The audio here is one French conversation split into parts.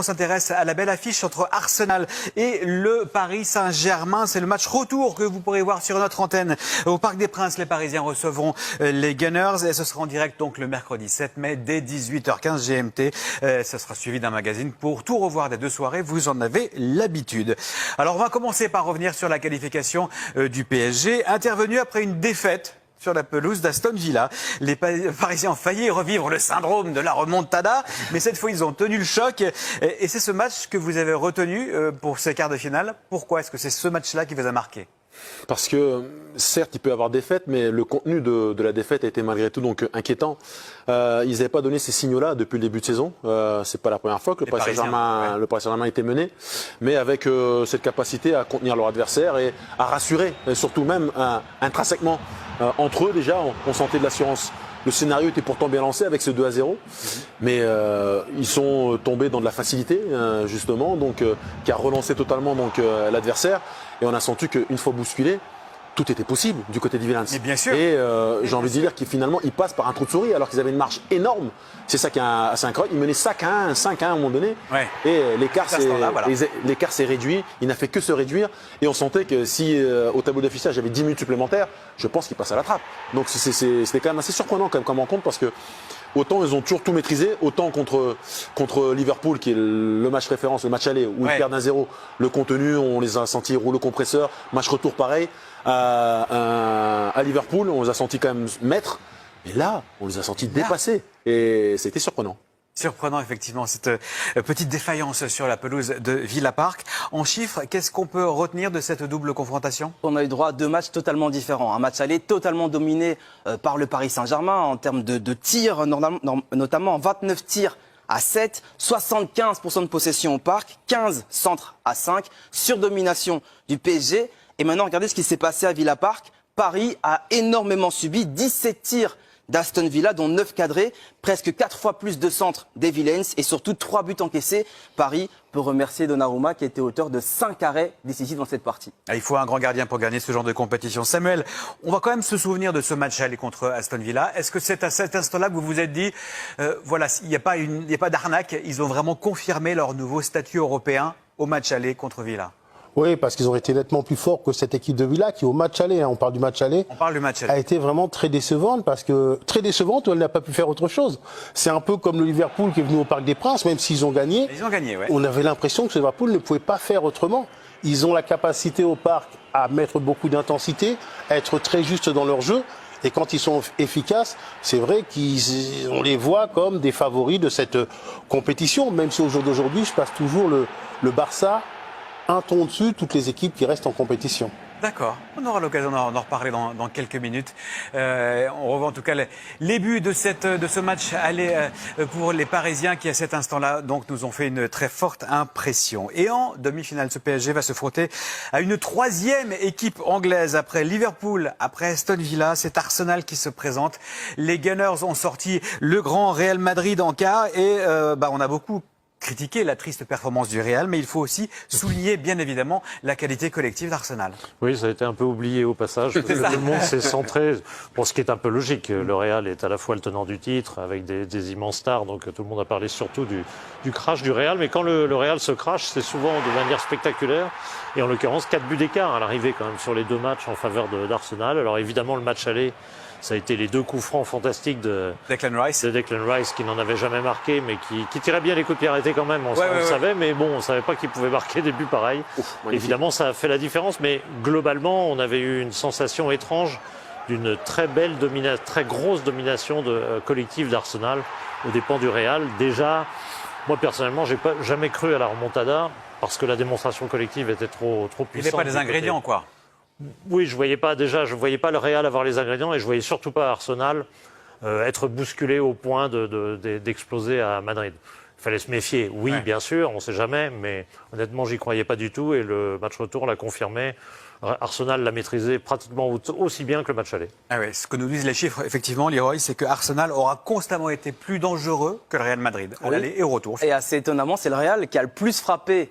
On s'intéresse à la belle affiche entre Arsenal et le Paris Saint-Germain. C'est le match retour que vous pourrez voir sur notre antenne. Au Parc des Princes, les Parisiens recevront les Gunners et ce sera en direct donc le mercredi 7 mai dès 18h15 GMT. Ce sera suivi d'un magazine pour tout revoir des deux soirées. Vous en avez l'habitude. Alors on va commencer par revenir sur la qualification du PSG, intervenu après une défaite sur la pelouse d'Aston Villa. Les Parisiens ont failli revivre le syndrome de la remontada, mais cette fois ils ont tenu le choc. Et c'est ce match que vous avez retenu pour ces quarts de finale. Pourquoi est-ce que c'est ce match-là qui vous a marqué ? Parce que, certes, il peut y avoir défaite, mais le contenu de la défaite a été malgré tout donc inquiétant. Ils n'avaient pas donné ces signaux-là depuis le début de saison. C'est pas la première fois que le Paris Saint-Germain était mené, mais avec cette capacité à contenir leur adversaire et à rassurer, et surtout même intrinsèquement. Entre eux, déjà, on sentait de l'assurance. Le scénario était pourtant bien lancé avec ce 2-0, mais ils sont tombés dans de la facilité, justement, donc qui a relancé totalement l'adversaire. Et on a senti qu'une fois bousculé, tout était possible du côté des Villains. Bien sûr. Et j'ai envie de dire qu'ils finalement ils passent par un trou de souris alors qu'ils avaient une marge énorme. C'est ça qui est assez incroyable. Ils menaient 5-1 à un moment donné. Ouais. Et l'écart s'est réduit. Il n'a fait que se réduire. Et on sentait que si au tableau d'affichage il y avait 10 minutes supplémentaires, je pense qu'ils passent à la trappe. Donc c'était quand même assez surprenant comme rencontre parce que autant ils ont toujours tout maîtrisé, autant contre Liverpool qui est le match référence, le match aller où ils perdent 1-0, le contenu, on les a sentis rouleau compresseur, match retour pareil. À Liverpool, on les a sentis quand même maîtres, et là, on les a sentis dépassés, et c'était surprenant. Surprenant, effectivement, cette petite défaillance sur la pelouse de Villa Park. En chiffres, qu'est-ce qu'on peut retenir de cette double confrontation ? On a eu droit à deux matchs totalement différents. Un match aller totalement dominé par le Paris Saint-Germain en termes de tirs, notamment 29 tirs à 7, 75% de possession au parc, 15 centres à 5, surdomination du PSG. Et maintenant, regardez ce qui s'est passé à Villa Park. Paris a énormément subi 17 tirs d'Aston Villa, dont 9 cadrés, presque 4 fois plus de centres des Villains et surtout 3 buts encaissés. Paris peut remercier Donnarumma qui était auteur de 5 arrêts décisifs dans cette partie. Il faut un grand gardien pour gagner ce genre de compétition. Samuel, on va quand même se souvenir de ce match aller contre Aston Villa. Est-ce que c'est à cet instant-là que vous vous êtes dit, voilà, il n'y a pas d'arnaque, ils ont vraiment confirmé leur nouveau statut européen au match aller contre Villa ? Oui, parce qu'ils ont été nettement plus forts que cette équipe de Villa qui, au match aller, on parle du match aller, a été vraiment très décevante parce que très décevante où elle n'a pas pu faire autre chose. C'est un peu comme le Liverpool qui est venu au Parc des Princes, même s'ils ont gagné. Ils ont gagné, ouais. On avait l'impression que ce Liverpool ne pouvait pas faire autrement. Ils ont la capacité au Parc à mettre beaucoup d'intensité, à être très justes dans leur jeu. Et quand ils sont efficaces, c'est vrai qu'on les voit comme des favoris de cette compétition. Même si au jour d'aujourd'hui, je passe toujours le Barça un ton au-dessus, toutes les équipes qui restent en compétition. D'accord, on aura l'occasion d'en reparler dans quelques minutes. On revoit en tout cas les buts de ce match aller pour les Parisiens qui à cet instant-là donc nous ont fait une très forte impression. Et en demi-finale, ce PSG va se frotter à une troisième équipe anglaise après Liverpool, après Aston Villa. C'est Arsenal qui se présente. Les Gunners ont sorti le grand Real Madrid en quart et on a beaucoup critiquer la triste performance du Real, mais il faut aussi souligner bien évidemment la qualité collective d'Arsenal. Oui, ça a été un peu oublié au passage, parce que tout le monde s'est centré, pour ce qui est un peu logique. Le Real est à la fois le tenant du titre, avec des immenses stars, donc tout le monde a parlé surtout du crash du Real, mais quand le Real se crash, c'est souvent de manière spectaculaire, et en l'occurrence 4 buts d'écart à l'arrivée quand même sur les deux matchs en faveur d'Arsenal. Alors évidemment le match aller, ça a été les deux coups francs fantastiques de Declan Rice qui n'en avait jamais marqué, mais qui tirait bien les coups de pied arrêtés quand même. On le savait, mais bon, on ne savait pas qu'il pouvait marquer des buts pareils. Évidemment, ça a fait la différence, mais globalement, on avait eu une sensation étrange d'une très grosse domination collective d'Arsenal aux dépens du Real. Déjà, moi personnellement, j'ai pas jamais cru à la remontada parce que la démonstration collective était trop puissante. Il n'y avait pas les ingrédients, quoi. Oui, je voyais pas le Real avoir les ingrédients et je voyais surtout pas Arsenal être bousculé au point d'exploser à Madrid. Il fallait se méfier. Oui, bien sûr, on ne sait jamais, mais honnêtement, j'y croyais pas du tout et le match retour l'a confirmé. Arsenal l'a maîtrisé pratiquement aussi bien que le match aller. Ah oui, ce que nous disent les chiffres, effectivement, Leroy, c'est que Arsenal aura constamment été plus dangereux que le Real Madrid à l'aller et au retour. Et assez étonnamment, c'est le Real qui a le plus frappé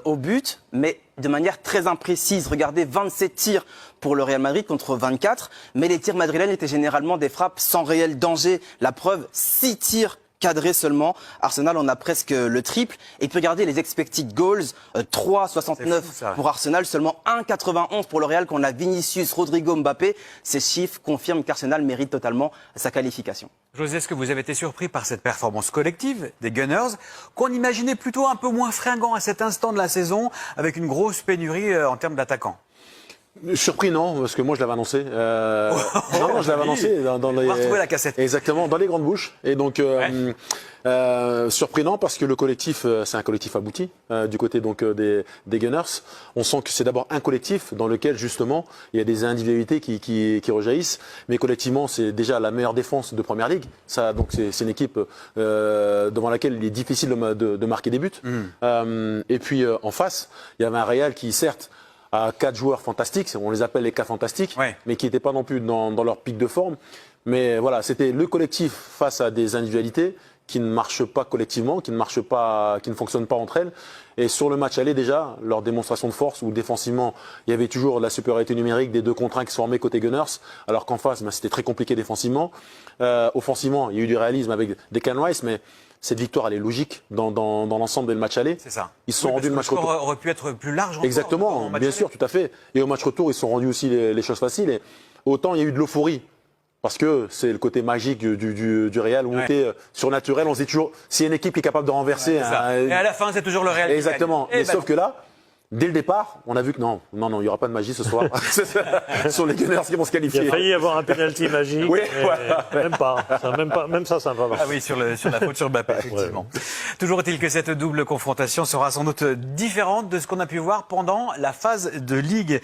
au but, mais de manière très imprécise. Regardez, 27 tirs pour le Real Madrid contre 24, mais les tirs madrilènes étaient généralement des frappes sans réel danger. La preuve, 6 tirs cadré seulement. Arsenal, on a presque le triple. Et puis regardez les expected goals, 3,69 pour Arsenal, seulement 1,91 pour le Real quand on a Vinicius, Rodrigo, Mbappé. Ces chiffres confirment qu'Arsenal mérite totalement sa qualification. José, est-ce que vous avez été surpris par cette performance collective des Gunners, qu'on imaginait plutôt un peu moins fringant à cet instant de la saison, avec une grosse pénurie en termes d'attaquants? Surpris, non, parce que moi je l'avais annoncé. Non, je l'avais annoncé dans les. On va retrouver la cassette. Exactement, dans les grandes bouches. Et donc surpris, non, parce que le collectif, c'est un collectif abouti du côté donc des Gunners. On sent que c'est d'abord un collectif dans lequel justement il y a des individualités qui rejaillissent, mais collectivement c'est déjà la meilleure défense de Première Ligue. Ça, donc c'est une équipe devant laquelle il est difficile de marquer des buts. Et puis en face, il y avait un Real qui certes à 4 joueurs fantastiques, on les appelle les cas fantastiques, mais qui n'étaient pas non plus dans leur pic de forme. Mais voilà, c'était le collectif face à des individualités qui ne marchent pas collectivement, qui ne fonctionnent pas entre elles. Et sur le match aller déjà, leur démonstration de force, où défensivement, il y avait toujours la supériorité numérique des 2 contre 1 qui sont armés côté Gunners, alors qu'en face, c'était très compliqué défensivement. Offensivement, il y a eu du réalisme avec Declan Rice, mais cette victoire, elle est logique dans l'ensemble du match aller. C'est ça. Ils se sont rendus le match retour. Le score aurait pu être plus large encore. Exactement, bien sûr, tout à fait. Et au match retour, ils se sont rendus aussi les choses faciles. Et autant il y a eu de l'euphorie, parce que c'est le côté magique du Real, où on était surnaturel. On se dit toujours, s'il y a une équipe qui est capable de renverser. Et à la fin, c'est toujours le Real. Exactement. Mais sauf que là, dès le départ, on a vu que non, il n'y aura pas de magie ce soir. Ce sont les Gunners qui vont se qualifier. Il a failli y avoir un penalty magique. Oui, Même pas. Même ça va pas. Ah oui, sur la faute sur Mbappé, effectivement. Toujours est-il que cette double confrontation sera sans doute différente de ce qu'on a pu voir pendant la phase de Ligue.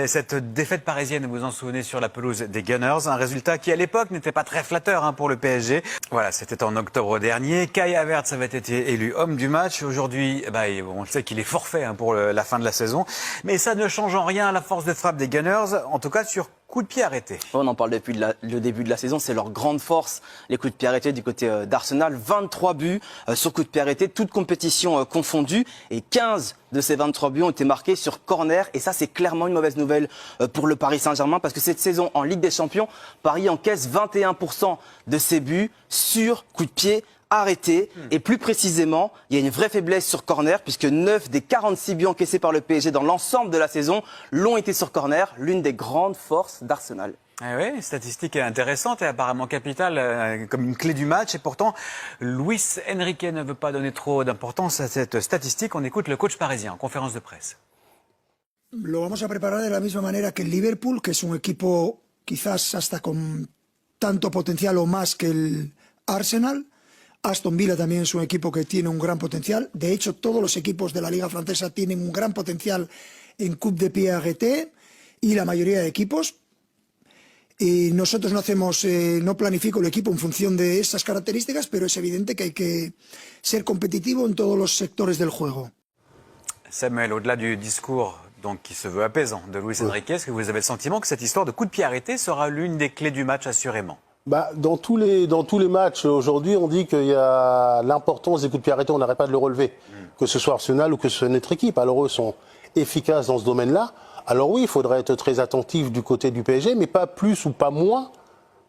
Cette défaite parisienne, vous vous en souvenez, sur la pelouse des Gunners. Un résultat qui, à l'époque, n'était pas très flatteur pour le PSG. Voilà, c'était en octobre dernier. Kai Havertz avait été élu homme du match. Aujourd'hui, on sait qu'il est forfait pour la fin de la saison. Mais ça ne change en rien la force de frappe des Gunners, en tout cas sur coup de pied arrêté. On en parle depuis le début de la saison, c'est leur grande force, les coups de pied arrêtés du côté d'Arsenal. 23 buts sur coup de pied arrêté, toutes compétitions confondues. Et 15 de ces 23 buts ont été marqués sur corner. Et ça, c'est clairement une mauvaise nouvelle pour le Paris Saint-Germain, parce que cette saison, en Ligue des Champions, Paris encaisse 21% de ses buts sur coup de pied arrêté. Et plus précisément, il y a une vraie faiblesse sur corner, puisque 9 des 46 buts encaissés par le PSG dans l'ensemble de la saison l'ont été sur corner, l'une des grandes forces d'Arsenal. Oui, une statistique intéressante et apparemment capitale comme une clé du match. Et pourtant, Luis Enrique ne veut pas donner trop d'importance à cette statistique. On écoute le coach parisien en conférence de presse. Lo vamos a preparar de la misma manera que el Liverpool, que es un equipo quizás hasta con tanto potencial o más que el Arsenal. Aston Villa también es un equipo que tiene un gran potencial. De hecho, todos los equipos de la Liga Francesa tienen un gran potencial en Coupe de Pied Arrêté y la mayoría de equipos. Y nosotros no planifico el equipo en función de esas características, pero es evidente que hay que ser competitivo en todos los sectores del juego. Samuel, au-delà du discours donc, qui se veut apaisant de Luis Enrique, est-ce que vous avez le sentiment que cette histoire de coup de pied arrêté sera l'une des clés du match assurément? Dans tous les matchs aujourd'hui, on dit qu'il y a l'importance des coups de pied arrêtés, on n'arrête pas de le relever. Que ce soit Arsenal ou que ce soit notre équipe. Alors eux sont efficaces dans ce domaine-là. Alors oui, il faudrait être très attentif du côté du PSG, mais pas plus ou pas moins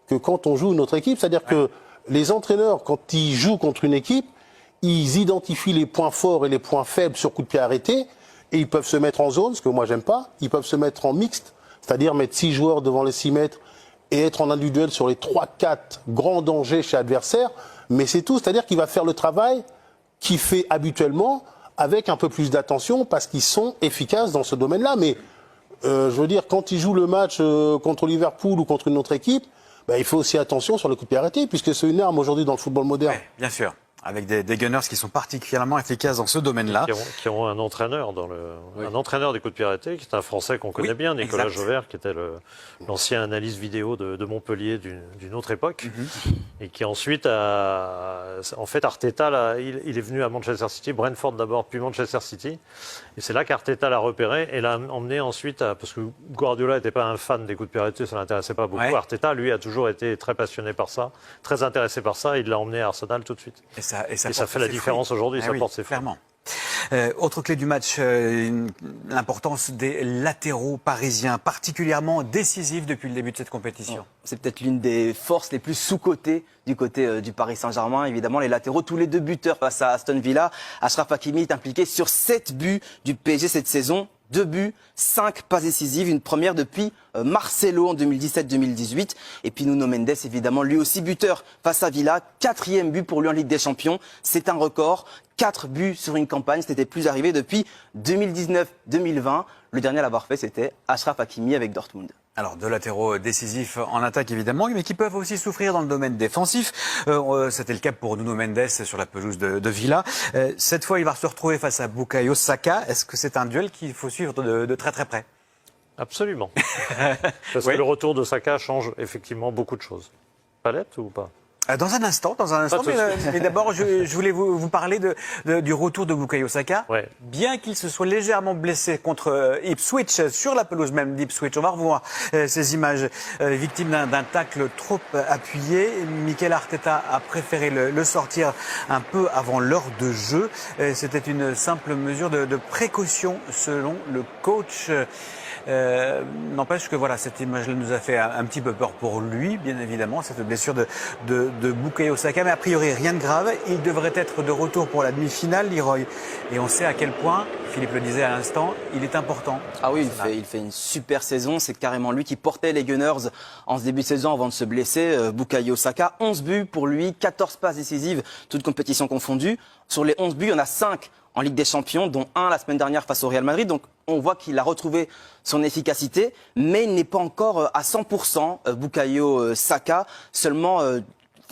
que quand on joue notre équipe. C'est-à-dire que les entraîneurs, quand ils jouent contre une équipe, ils identifient les points forts et les points faibles sur coup de pied arrêté, et ils peuvent se mettre en zone, ce que moi j'aime pas. Ils peuvent se mettre en mixte, c'est-à-dire mettre 6 joueurs devant les 6 mètres et être en individuel sur les 3-4 grands dangers chez l'adversaire, mais c'est tout. C'est-à-dire qu'il va faire le travail qu'il fait habituellement avec un peu plus d'attention parce qu'ils sont efficaces dans ce domaine-là. Mais je veux dire, quand il joue le match contre Liverpool ou contre une autre équipe, il faut aussi attention sur le coup de pied arrêté, puisque c'est une arme aujourd'hui dans le football moderne. Oui, bien sûr. Avec des Gunners qui sont particulièrement efficaces dans ce domaine-là. Qui ont un entraîneur un entraîneur des coups de pied arrêtés, qui est un Français qu'on connaît bien, Nicolas Jauvert, qui était l'ancien analyste vidéo de Montpellier d'une autre époque, et qui ensuite en fait, Arteta, là, il est venu à Manchester City, Brentford d'abord, puis Manchester City, et c'est là qu'Arteta l'a repéré et l'a emmené ensuite parce que Guardiola n'était pas un fan des coups de pied arrêtés, ça l'intéressait pas beaucoup. Arteta, lui, a toujours été très passionné par ça, très intéressé par ça, il l'a emmené à Arsenal tout de suite. Et ça fait la différence aujourd'hui, ça porte ses fruits. Clairement. Autre clé du match, l'importance des latéraux parisiens, particulièrement décisifs depuis le début de cette compétition. C'est peut-être l'une des forces les plus sous-cotées du côté du Paris Saint-Germain. Évidemment, les latéraux, tous les 2 buteurs face à Aston Villa. Achraf Hakimi est impliqué sur 7 buts du PSG cette saison. 2 buts, 5 passes décisives, une première depuis Marcelo en 2017-2018. Et puis Nuno Mendes, évidemment, lui aussi buteur face à Villa. 4e but pour lui en Ligue des Champions. C'est un record. 4 buts sur une campagne, c'était plus arrivé depuis 2019-2020. Le dernier à l'avoir fait, c'était Achraf Hakimi avec Dortmund. Alors, 2 latéraux décisifs en attaque, évidemment, mais qui peuvent aussi souffrir dans le domaine défensif. C'était le cas pour Nuno Mendes sur la pelouse de Villa. Cette fois, il va se retrouver face à Bukayo Saka. Est-ce que c'est un duel qu'il faut suivre de très très près? Absolument. Parce que le retour de Saka change effectivement beaucoup de choses. Palette ou pas? Dans un instant, mais d'abord, je voulais vous parler du retour de Bukayo Saka. Ouais. Bien qu'il se soit légèrement blessé contre Ipswich, sur la pelouse même d'Ipswich, on va revoir ces images, victime d'un tacle trop appuyé. Mikel Arteta a préféré le sortir un peu avant l'heure de jeu. C'était une simple mesure de précaution selon le coach. N'empêche que voilà, cette image-là nous a fait un petit peu peur pour lui, bien évidemment, cette blessure de Bukayo Saka, mais a priori rien de grave. Il devrait être de retour pour la demi-finale, Leroy. Et on sait à quel point, Philippe le disait à l'instant, il est important. Ah oui, il fait une super saison. C'est carrément lui qui portait les Gunners en ce début de saison avant de se blesser. Bukayo Saka, 11 buts pour lui, 14 passes décisives, toutes compétitions confondues. Sur les 11 buts, il y en a 5 en Ligue des Champions, dont 1 la semaine dernière face au Real Madrid. Donc on voit qu'il a retrouvé son efficacité, mais il n'est pas encore à 100%, Bukayo Saka. Seulement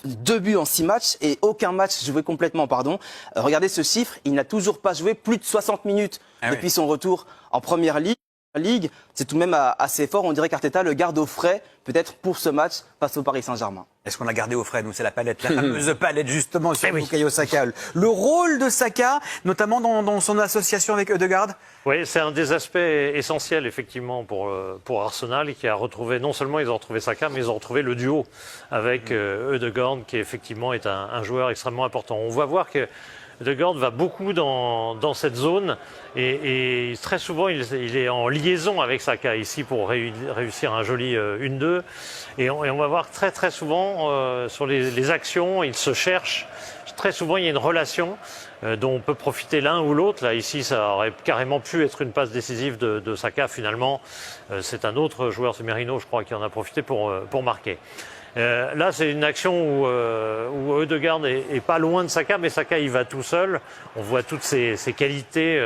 2 buts en 6 matchs et aucun match joué complètement, pardon. Regardez ce chiffre, il n'a toujours pas joué plus de 60 minutes depuis son retour en Première Ligue. C'est tout de même assez fort. On dirait qu'Arteta le garde au frais, peut-être pour ce match face au Paris Saint-Germain. Est-ce qu'on l'a gardé au frais? Nous, c'est la palette, la fameuse palette justement sur Bukayo Saka. Le rôle de Saka, notamment dans son association avec Ødegaard. Oui, c'est un des aspects essentiels effectivement pour Arsenal, qui a retrouvé, non seulement ils ont retrouvé Saka, mais ils ont retrouvé le duo avec Ødegaard, qui effectivement est un joueur extrêmement important. On va voir que Ødegaard va beaucoup dans cette zone et très souvent il est en liaison avec Saka ici pour réussir un joli 1-2 et on va voir très souvent sur les actions, ils se cherchent. Très souvent il y a une relation dont on peut profiter l'un ou l'autre. Là ici ça aurait carrément pu être une passe décisive de Saka, finalement c'est un autre joueur, c'est Merino je crois, qui en a profité pour marquer. Là, c'est une action où Ødegaard est pas loin de Saka, mais Saka il va tout seul. On voit toutes ses qualités,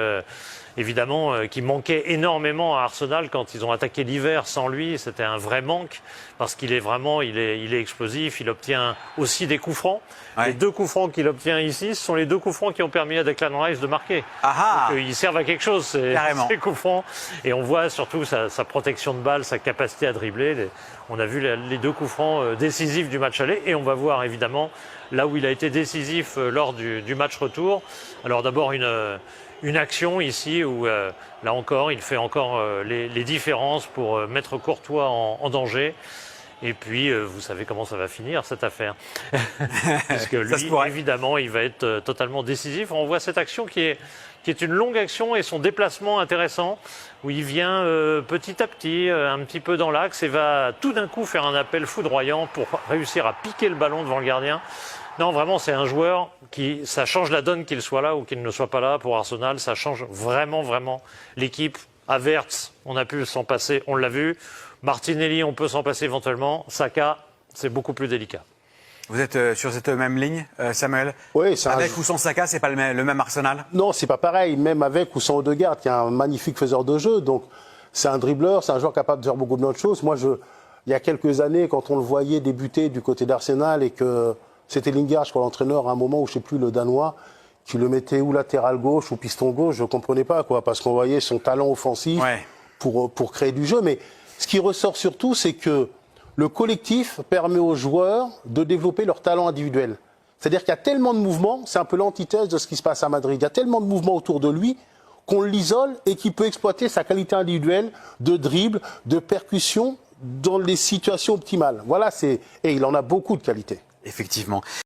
évidemment, qui manquaient énormément à Arsenal quand ils ont attaqué l'hiver sans lui. C'était un vrai manque parce qu'il est vraiment, il est explosif. Il obtient aussi des coups francs. Ouais. Les 2 coups francs qu'il obtient ici, ce sont les 2 coups francs qui ont permis à Declan Rice de marquer. Donc, ils servent à quelque chose, ces coups francs. Et on voit surtout sa protection de balle, sa capacité à dribbler. On a vu les 2 coups francs décisifs du match aller et on va voir évidemment là où il a été décisif lors du match retour. Alors d'abord une action ici où là encore il fait encore les différences pour mettre Courtois en danger. Et puis, vous savez comment ça va finir, cette affaire. Parce que lui, évidemment, il va être totalement décisif. On voit cette action qui est une longue action et son déplacement intéressant, où il vient petit à petit, un petit peu dans l'axe, et va tout d'un coup faire un appel foudroyant pour réussir à piquer le ballon devant le gardien. Non, vraiment, c'est un joueur ça change la donne qu'il soit là ou qu'il ne soit pas là pour Arsenal. Ça change vraiment l'équipe. Havertz, on a pu s'en passer, on l'a vu. Martinelli, on peut s'en passer éventuellement. Saka, c'est beaucoup plus délicat. Vous êtes sur cette même ligne, Samuel? Oui, avec ou sans Saka, c'est pas le même Arsenal? Non, c'est pas pareil. Même avec ou sans Ødegaard, qui est un magnifique faiseur de jeu. Donc, c'est un dribbleur, c'est un joueur capable de faire beaucoup de choses. Moi, il y a quelques années, quand on le voyait débuter du côté d'Arsenal et que c'était Lingard, je crois, l'entraîneur, à un moment où je sais plus, le Danois, qui le mettait ou latéral gauche ou piston gauche, je comprenais pas, quoi, parce qu'on voyait son talent offensif pour créer du jeu. Mais ce qui ressort surtout, c'est que le collectif permet aux joueurs de développer leur talent individuel. C'est-à-dire qu'il y a tellement de mouvements, c'est un peu l'antithèse de ce qui se passe à Madrid. Il y a tellement de mouvements autour de lui qu'on l'isole et qu'il peut exploiter sa qualité individuelle de dribble, de percussion dans les situations optimales. Voilà, et il en a beaucoup de qualité. Effectivement.